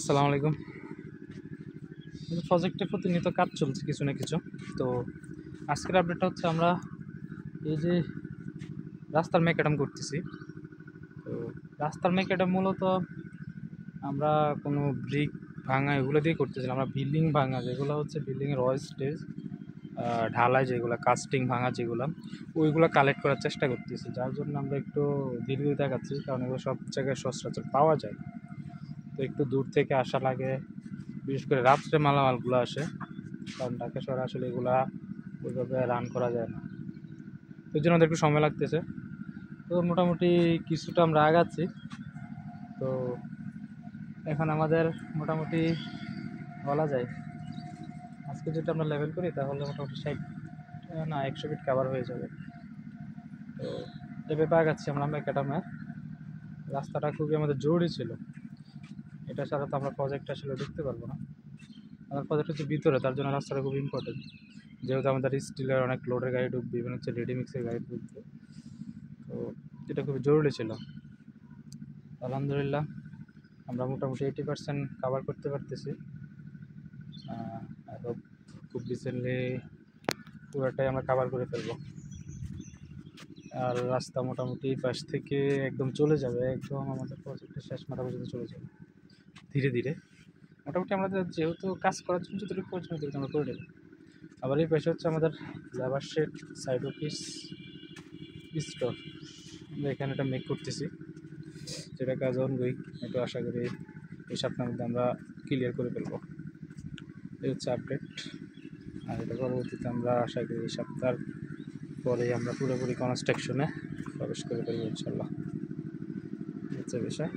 আসসালামু আলাইকুম। প্রজেক্টে প্রতিনিয়ত কাজ চলছে কিছু না কিছু। তো আজকের আপডেটটা হচ্ছে আমরা এই যে রাস্তার ম্যাকডাম করতেছি। তো রাস্তার ম্যাকডাম মূলত আমরা কোনো ব্রিক ভাঙা এগুলো দিয়ে করতেছি না। আমরা বিল্ডিং ভাঙা যেগুলো হচ্ছে বিল্ডিংয়ের র স্টেজ, ঢালাই যেগুলো, কাস্টিং ভাঙা যেগুলো, ওইগুলো কালেক্ট করার চেষ্টা করতেছি। যার জন্য আমরা একটু ধীরে ধীরে দেখাচ্ছি, কারণ এগুলো সব জায়গায় সচরাচর পাওয়া যায়। তো একটু দূর থেকে আসা লাগে, বিশেষ করে রাত্রে মালামালগুলো আসে, কারণ ঢাকা শহরে আসলে এগুলা ওইভাবে রান করা যায় না। তো এই জন্য আমাদের একটু সময় লাগতেছে। তো মোটামুটি কিছুটা আমরা আগাচ্ছি। তো এখন আমাদের মোটামুটি বলা যায় আজকে যদি আমরা লেভেল করি তাহলে মোটামুটি 60 না 100 ফিট কভার হয়ে যাবে। তো এভাবে আগাচ্ছি আমরা ম্যাকডামে। রাস্তাটা খুবই আমাদের জরুরি ছিল, এটা ছাড়া তো আমরা প্রজেক্ট আসলে দেখতে পারবো না। আমাদের প্রজেক্ট হচ্ছে ভিতরে, তার জন্য রাস্তাটা খুব ইম্পর্টেন্ট। যেহেতু আমাদের স্টিলের অনেক লোডের গাড়ি ঢুকবে, ইভেন হচ্ছে রেডিমিক্সের গাড়ি ঢুকবে, তো এটা খুবই জরুরি ছিল। আলহামদুলিল্লাহ আমরা মোটামুটি 80% কাভার করতে পারতেছি। আই হোপ খুব রিসেন্টলি পুরোটাই আমরা কাভার করে ফেলবো। আর রাস্তা মোটামুটি পাশ থেকে একদম চলে যাবে, একদম আমাদের প্রজেক্টের শেষ মাথা পর্যন্ত চলে যাবে ধীরে ধীরে। মোটামুটি আমাদের যেহেতু কাজ করার জন্য যতটুকু প্রয়োজন ততটুকু আমরা করে নেব। আবার এই পাশে হচ্ছে আমাদের labour shed, side office, store. আমরা এখানে একটা মেক করতেছি, যেটা কাজ অনগোয়িং। একটু আশা করি এই সপ্তাহের মধ্যে আমরা ক্লিয়ার করে ফেলবো। এই হচ্ছে আপডেট। আর এটা পরবর্তীতে আমরা আশা করি এই সপ্তাহের পরেই আমরা পুরোপুরি কনস্ট্রাকশনে প্রবেশ করে ফেলবো ইনশাল্লাহ। হচ্ছে বিষয়।